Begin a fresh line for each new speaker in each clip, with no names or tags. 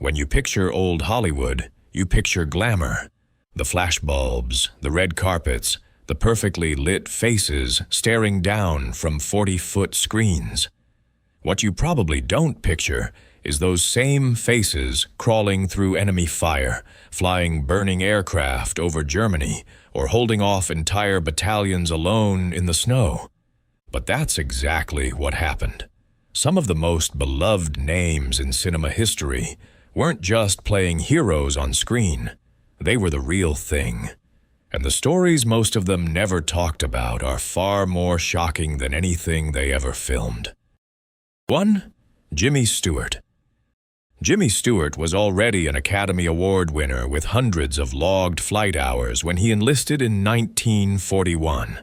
When you picture old Hollywood, you picture glamour. The flashbulbs, the red carpets, the perfectly lit faces staring down from 40-foot screens. What you probably don't picture is those same faces crawling through enemy fire, flying burning aircraft over Germany, or holding off entire battalions alone in the snow. But that's exactly what happened. Some of the most beloved names in cinema history weren't just playing heroes on screen. They were the real thing. And the stories most of them never talked about are far more shocking than anything they ever filmed. 1. Jimmy Stewart. Jimmy Stewart was already an Academy Award winner with hundreds of logged flight hours when he enlisted in 1941.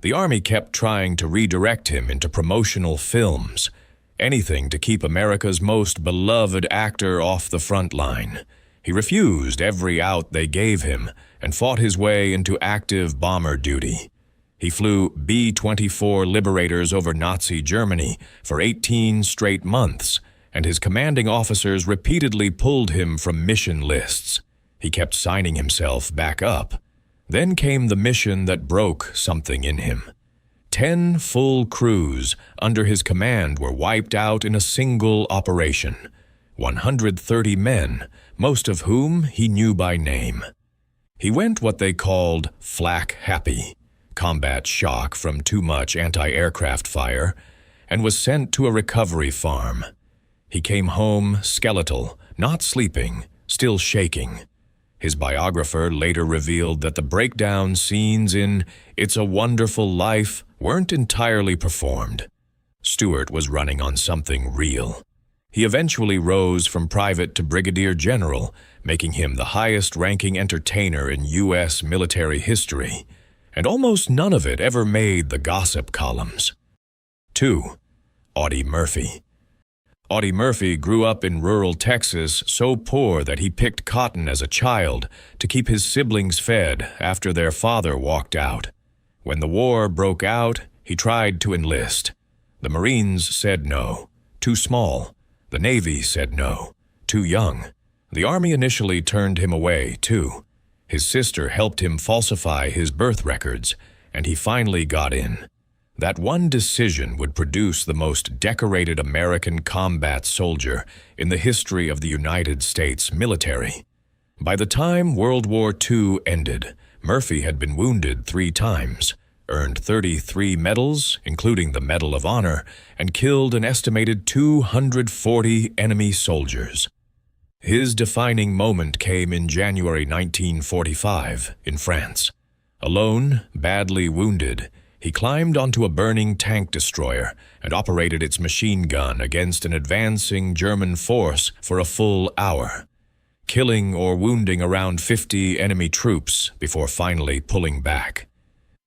The Army kept trying to redirect him into promotional films, anything to keep America's most beloved actor off the front line. He refused every out they gave him and fought his way into active bomber duty. He flew B-24 Liberators over Nazi Germany for 18 straight months, and his commanding officers repeatedly pulled him from mission lists. He kept signing himself back up. Then came the mission that broke something in him. 10 full crews under his command were wiped out in a single operation. 130 men, most of whom he knew by name. He went what they called flak happy, combat shock from too much anti-aircraft fire, and was sent to a recovery farm. He came home skeletal, not sleeping, still shaking. His biographer later revealed that the breakdown scenes in It's a Wonderful Life weren't entirely performed. Stewart was running on something real. He eventually rose from private to brigadier general, making him the highest-ranking entertainer in U.S. military history, and almost none of it ever made the gossip columns. 2. Audie Murphy. Audie Murphy grew up in rural Texas so poor that he picked cotton as a child to keep his siblings fed after their father walked out. When the war broke out, he tried to enlist. The Marines said no, too small. The Navy said no, too young. The Army initially turned him away, too. His sister helped him falsify his birth records, and he finally got in. That one decision would produce the most decorated American combat soldier in the history of the United States military. By the time World War II ended, Murphy had been wounded 3 times, earned 33 medals, including the Medal of Honor, and killed an estimated 240 enemy soldiers. His defining moment came in January 1945 in France. Alone, badly wounded, he climbed onto a burning tank destroyer and operated its machine gun against an advancing German force for a full hour, killing or wounding around 50 enemy troops before finally pulling back.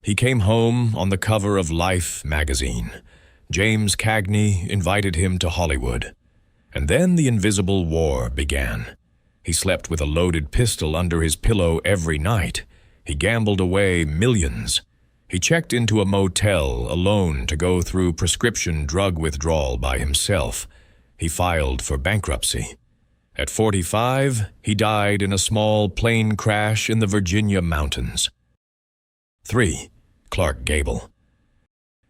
He came home on the cover of Life magazine. James Cagney invited him to Hollywood. And then the invisible war began. He slept with a loaded pistol under his pillow every night. He gambled away millions. He checked into a motel alone to go through prescription drug withdrawal by himself. He filed for bankruptcy. At 45, he died in a small plane crash in the Virginia mountains. 3. Clark Gable.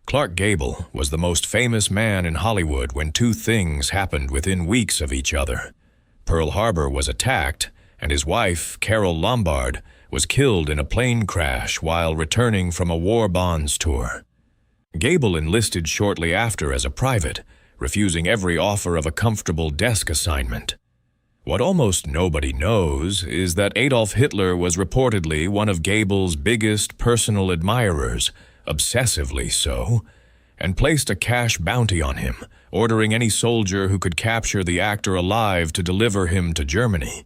Clark Gable was the most famous man in Hollywood when 2 things happened within weeks of each other. Pearl Harbor was attacked, and his wife, Carol Lombard, was killed in a plane crash while returning from a war bonds tour. Gable enlisted shortly after as a private, refusing every offer of a comfortable desk assignment. What almost nobody knows is that Adolf Hitler was reportedly one of Gable's biggest personal admirers, obsessively so, and placed a cash bounty on him, ordering any soldier who could capture the actor alive to deliver him to Germany.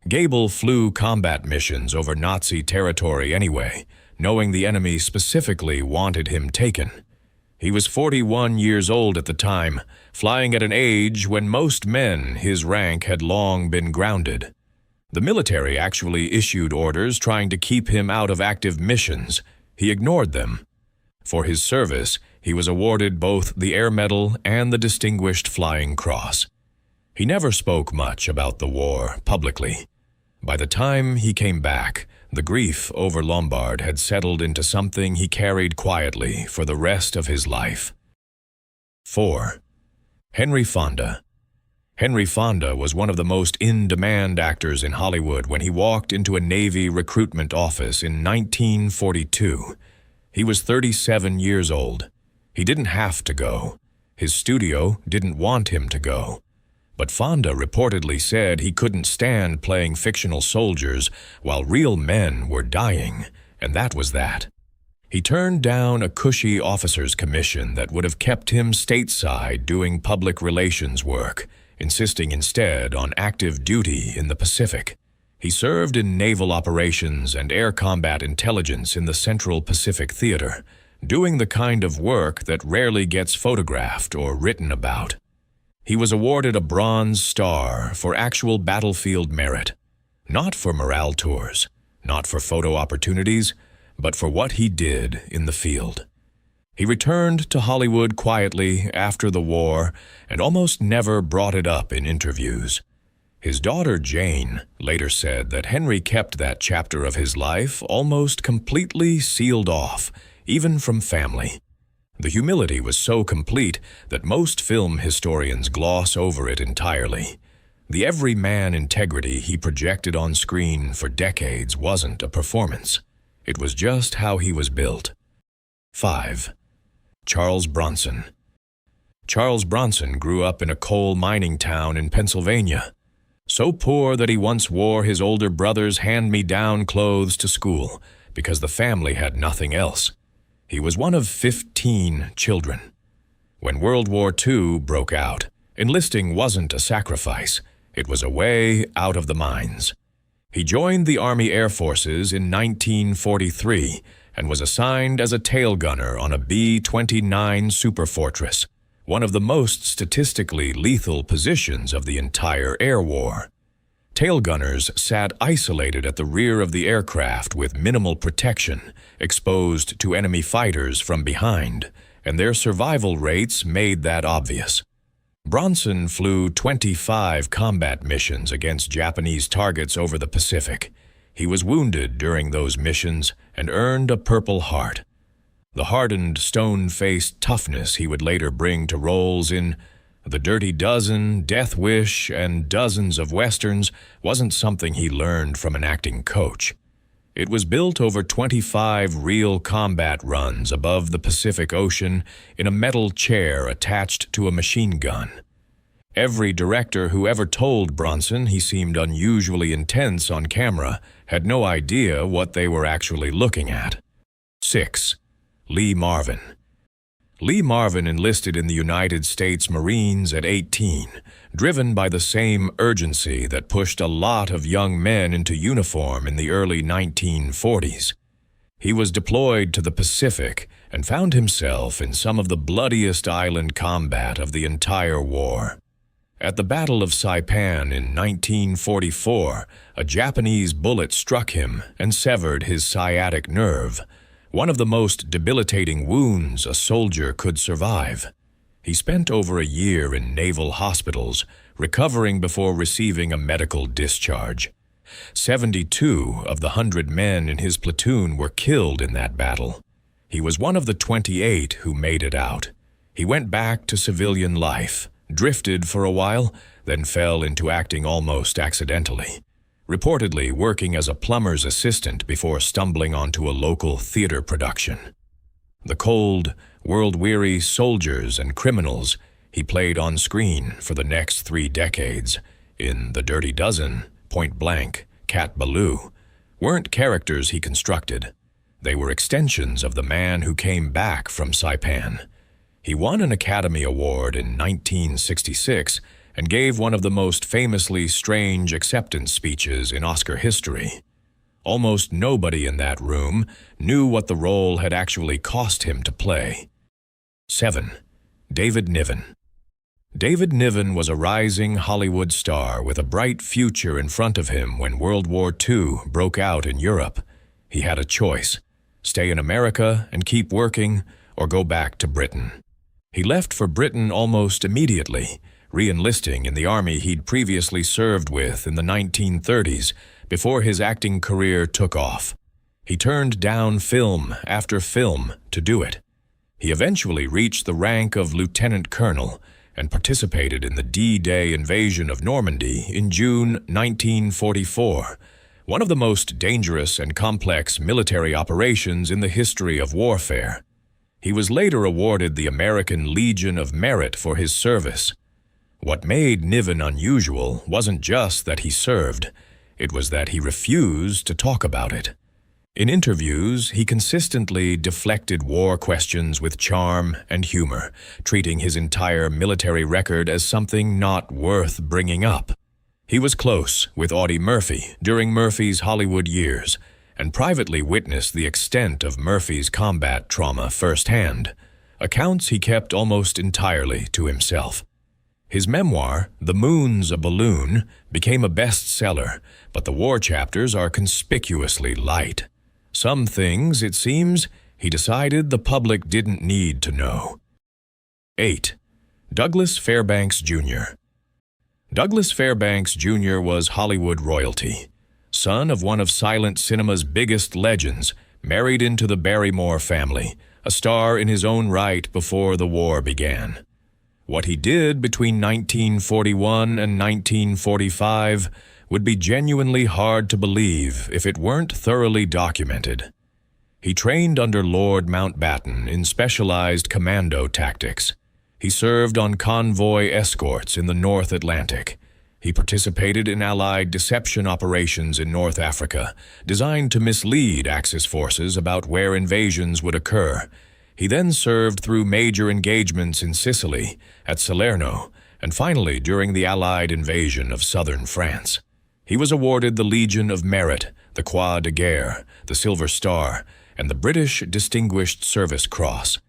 Gable flew combat missions over Nazi territory anyway, knowing the enemy specifically wanted him taken. He was 41 years old at the time, flying at an age when most men his rank had long been grounded. The military actually issued orders trying to keep him out of active missions. He ignored them. For his service, he was awarded both the Air Medal and the Distinguished Flying Cross. He never spoke much about the war publicly. By the time he came back, the grief over Lombard had settled into something he carried quietly for the rest of his life. 4. Henry Fonda. Henry Fonda was one of the most in-demand actors in Hollywood when he walked into a Navy recruitment office in 1942. He was 37 years old. He didn't have to go. His studio didn't want him to go. But Fonda reportedly said he couldn't stand playing fictional soldiers while real men were dying, and that was that. He turned down a cushy officer's commission that would have kept him stateside doing public relations work, insisting instead on active duty in the Pacific. He served in naval operations and air combat intelligence in the Central Pacific Theater, doing the kind of work that rarely gets photographed or written about. He was awarded a Bronze Star for actual battlefield merit, not for morale tours, not for photo opportunities, but for what he did in the field. He returned to Hollywood quietly after the war and almost never brought it up in interviews. His daughter Jane later said that Henry kept that chapter of his life almost completely sealed off, even from family. The humility was so complete that most film historians gloss over it entirely. The everyman integrity he projected on screen for decades wasn't a performance. It was just how he was built. 5. Charles Bronson. Charles Bronson grew up in a coal mining town in Pennsylvania. So poor that he once wore his older brother's hand-me-down clothes to school because the family had nothing else. He was one of 15 children. When World War II broke out, enlisting wasn't a sacrifice. It was a way out of the mines. He joined the Army Air Forces in 1943 and was assigned as a tail gunner on a B-29 Superfortress, one of the most statistically lethal positions of the entire air war. Tail gunners sat isolated at the rear of the aircraft with minimal protection, exposed to enemy fighters from behind, and their survival rates made that obvious. Bronson flew 25 combat missions against Japanese targets over the Pacific. He was wounded during those missions and earned a Purple Heart. The hardened, stone-faced toughness he would later bring to roles in The Dirty Dozen, Death Wish, and dozens of westerns wasn't something he learned from an acting coach. It was built over 25 real combat runs above the Pacific Ocean in a metal chair attached to a machine gun. Every director who ever told Bronson he seemed unusually intense on camera had no idea what they were actually looking at. 6. Lee Marvin. Lee Marvin enlisted in the United States Marines at 18, driven by the same urgency that pushed a lot of young men into uniform in the early 1940s. He was deployed to the Pacific and found himself in some of the bloodiest island combat of the entire war. At the Battle of Saipan in 1944, a Japanese bullet struck him and severed his sciatic nerve, one of the most debilitating wounds a soldier could survive. He spent over a year in naval hospitals, recovering before receiving a medical discharge. 72 of the 100 men in his platoon were killed in that battle. He was one of the 28 who made it out. He went back to civilian life, drifted for a while, then fell into acting almost accidentally, reportedly working as a plumber's assistant before stumbling onto a local theater production. The cold, world-weary soldiers and criminals he played on screen for the next 3 decades in The Dirty Dozen, Point Blank, Cat Ballou, weren't characters he constructed. They were extensions of the man who came back from Saipan. He won an Academy Award in 1966 and gave one of the most famously strange acceptance speeches in Oscar history. Almost nobody in that room knew what the role had actually cost him to play. 7. David Niven. David Niven was a rising Hollywood star with a bright future in front of him when World War II broke out in Europe. He had a choice: stay in America and keep working, or go back to Britain. He left for Britain almost immediately, re-enlisting in the army he'd previously served with in the 1930s before his acting career took off. He turned down film after film to do it. He eventually reached the rank of lieutenant colonel and participated in the D-Day invasion of Normandy in June 1944, one of the most dangerous and complex military operations in the history of warfare. He was later awarded the American Legion of Merit for his service. What made Niven unusual wasn't just that he served, it was that he refused to talk about it. In interviews, he consistently deflected war questions with charm and humor, treating his entire military record as something not worth bringing up. He was close with Audie Murphy during Murphy's Hollywood years, and privately witnessed the extent of Murphy's combat trauma firsthand, accounts he kept almost entirely to himself. His memoir, The Moon's a Balloon, became a bestseller, but the war chapters are conspicuously light. Some things, it seems, he decided the public didn't need to know. 8. Douglas Fairbanks Jr. Douglas Fairbanks Jr. was Hollywood royalty. Son of one of silent cinema's biggest legends, married into the Barrymore family, a star in his own right before the war began. What he did between 1941 and 1945 would be genuinely hard to believe if it weren't thoroughly documented. He trained under Lord Mountbatten in specialized commando tactics. He served on convoy escorts in the North Atlantic. He participated in Allied deception operations in North Africa, designed to mislead Axis forces about where invasions would occur. He then served through major engagements in Sicily, at Salerno, and finally during the Allied invasion of southern France. He was awarded the Legion of Merit, the Croix de Guerre, the Silver Star, and the British Distinguished Service Cross.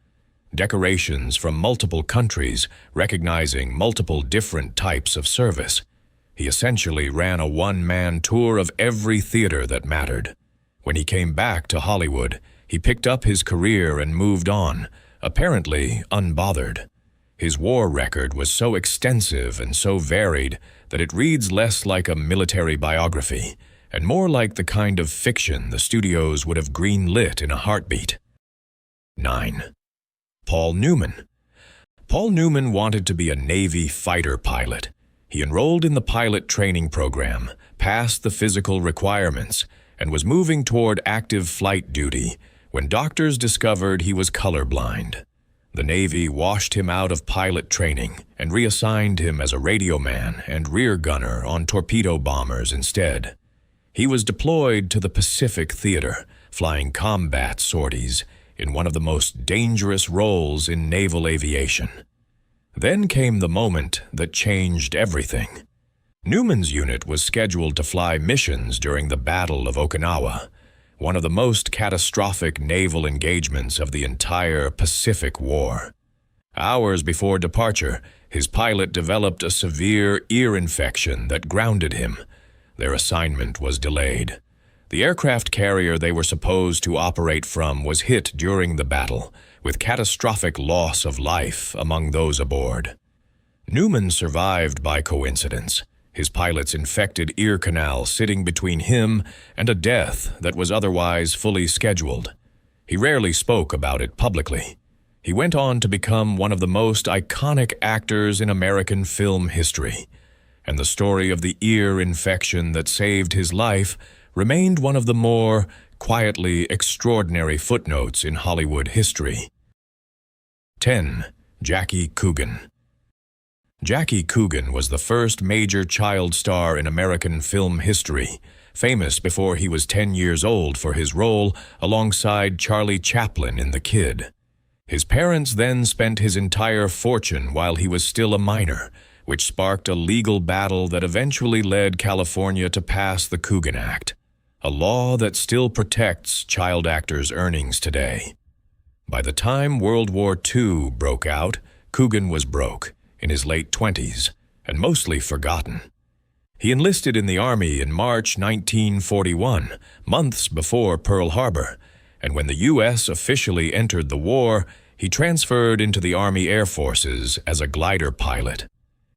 Decorations from multiple countries recognizing multiple different types of service. He essentially ran a one-man tour of every theater that mattered. When he came back to Hollywood, he picked up his career and moved on, apparently unbothered. His war record was so extensive and so varied that it reads less like a military biography and more like the kind of fiction the studios would have green-lit in a heartbeat. 9. Paul Newman. Paul Newman wanted to be a Navy fighter pilot. He enrolled in the pilot training program, passed the physical requirements, and was moving toward active flight duty when doctors discovered he was colorblind. The Navy washed him out of pilot training and reassigned him as a radio man and rear gunner on torpedo bombers instead. He was deployed to the Pacific Theater, flying combat sorties in one of the most dangerous roles in naval aviation. Then came the moment that changed everything. Newman's unit was scheduled to fly missions during the Battle of Okinawa, one of the most catastrophic naval engagements of the entire Pacific War. Hours before departure, his pilot developed a severe ear infection that grounded him. Their assignment was delayed. The aircraft carrier they were supposed to operate from was hit during the battle, with catastrophic loss of life among those aboard. Newman survived by coincidence, his pilot's infected ear canal sitting between him and a death that was otherwise fully scheduled. He rarely spoke about it publicly. He went on to become one of the most iconic actors in American film history, and the story of the ear infection that saved his life remained one of the more quietly extraordinary footnotes in Hollywood history. 10. Jackie Coogan. Jackie Coogan was the first major child star in American film history, famous before he was 10 years old for his role alongside Charlie Chaplin in The Kid. His parents then spent his entire fortune while he was still a minor, which sparked a legal battle that eventually led California to pass the Coogan Act, a law that still protects child actors' earnings today. By the time World War II broke out, Coogan was broke, in his late 20s, and mostly forgotten. He enlisted in the Army in March 1941, months before Pearl Harbor, and when the U.S. officially entered the war, he transferred into the Army Air Forces as a glider pilot.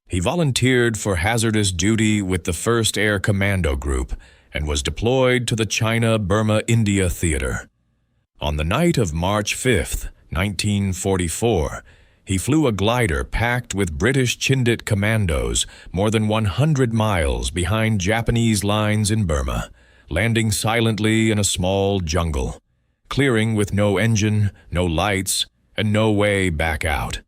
He volunteered for hazardous duty with the 1st Air Commando Group and was deployed to the China-Burma-India Theater. On the night of March 5, 1944, he flew a glider packed with British Chindit commandos more than 100 miles behind Japanese lines in Burma, landing silently in a small jungle, clearing with no engine, no lights, and no way back out.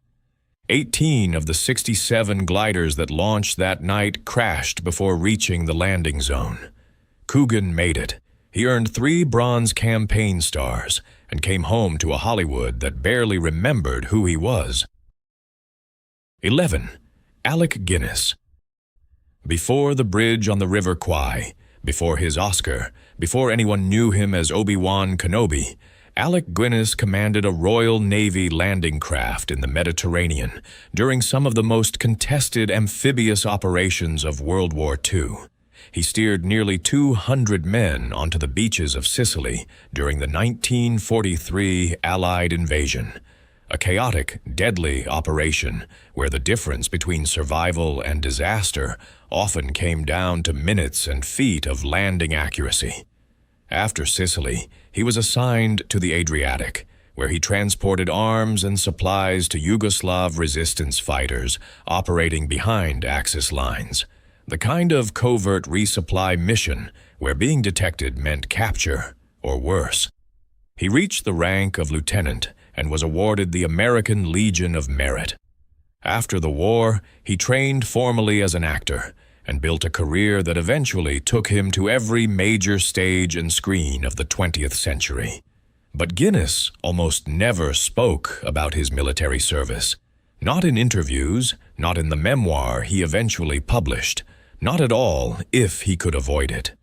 18 of the 67 gliders that launched that night crashed before reaching the landing zone. Coogan made it. He earned 3 Bronze Campaign Stars and came home to a Hollywood that barely remembered who he was. 11. Alec Guinness. Before the bridge on the River Kwai, before his Oscar, before anyone knew him as Obi-Wan Kenobi, Alec Guinness commanded a Royal Navy landing craft in the Mediterranean during some of the most contested amphibious operations of World War II. He steered nearly 200 men onto the beaches of Sicily during the 1943 Allied invasion, a chaotic, deadly operation where the difference between survival and disaster often came down to minutes and feet of landing accuracy. After Sicily, he was assigned to the Adriatic, where he transported arms and supplies to Yugoslav resistance fighters operating behind Axis lines, the kind of covert resupply mission where being detected meant capture or worse. He reached the rank of lieutenant and was awarded the American Legion of Merit. After the war, he trained formally as an actor and built a career that eventually took him to every major stage and screen of the 20th century. But Guinness almost never spoke about his military service. Not in interviews, not in the memoir he eventually published, not at all if he could avoid it.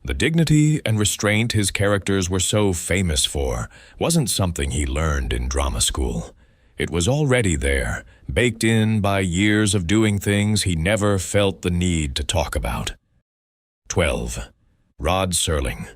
The dignity and restraint his characters were so famous for wasn't something he learned in drama school. It was already there, baked in by years of doing things he never felt the need to talk about. 12. Rod Serling.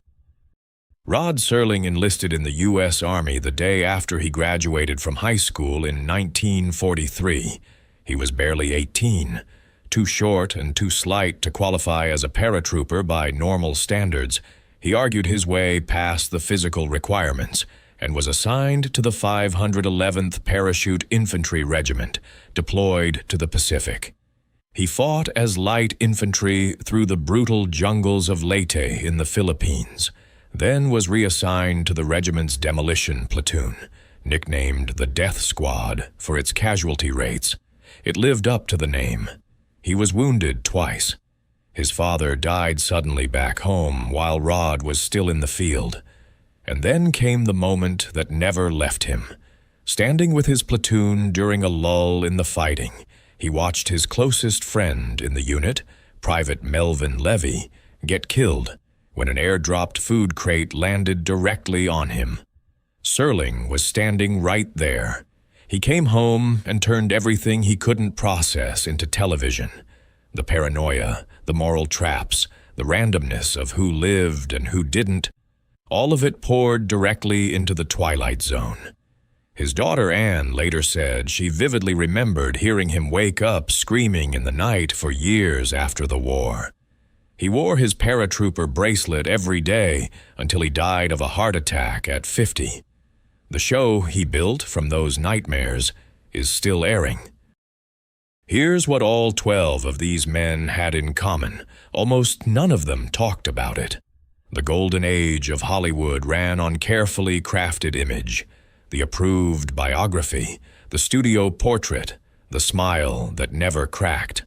Rod Serling enlisted in the U.S. Army the day after he graduated from high school in 1943. He was barely 18, too short and too slight to qualify as a paratrooper by normal standards. He argued his way past the physical requirements and was assigned to the 511th Parachute Infantry Regiment, deployed to the Pacific. He fought as light infantry through the brutal jungles of Leyte in the Philippines, then was reassigned to the regiment's demolition platoon, nicknamed the Death Squad for its casualty rates. It lived up to the name. He was wounded twice. His father died suddenly back home while Rod was still in the field. And then came the moment that never left him. Standing with his platoon during a lull in the fighting, he watched his closest friend in the unit, Private Melvin Levy, get killed when an airdropped food crate landed directly on him. Serling was standing right there. He came home and turned everything he couldn't process into television. The paranoia, the moral traps, the randomness of who lived and who didn't, all of it poured directly into the Twilight Zone. His daughter Anne later said she vividly remembered hearing him wake up screaming in the night for years after the war. He wore his paratrooper bracelet every day until he died of a heart attack at 50. The show he built from those nightmares is still airing. Here's what all 12 of these men had in common. Almost none of them talked about it. The golden age of Hollywood ran on carefully crafted image, the approved biography, the studio portrait, the smile that never cracked.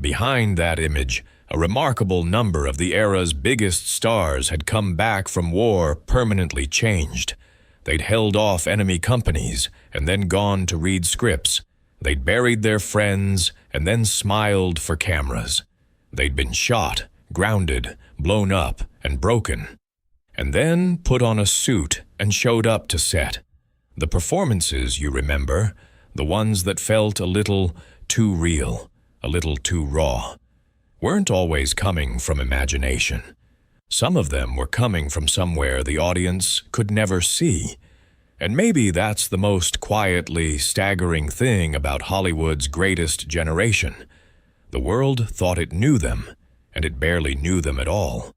Behind that image, a remarkable number of the era's biggest stars had come back from war permanently changed. They'd held off enemy companies and then gone to read scripts. They'd buried their friends and then smiled for cameras. They'd been shot, grounded, blown up, and broken, and then put on a suit and showed up to set. The performances, you remember, the ones that felt a little too real, a little too raw, weren't always coming from imagination. Some of them were coming from somewhere the audience could never see. And maybe that's the most quietly staggering thing about Hollywood's greatest generation. The world thought it knew them, and it barely knew them at all.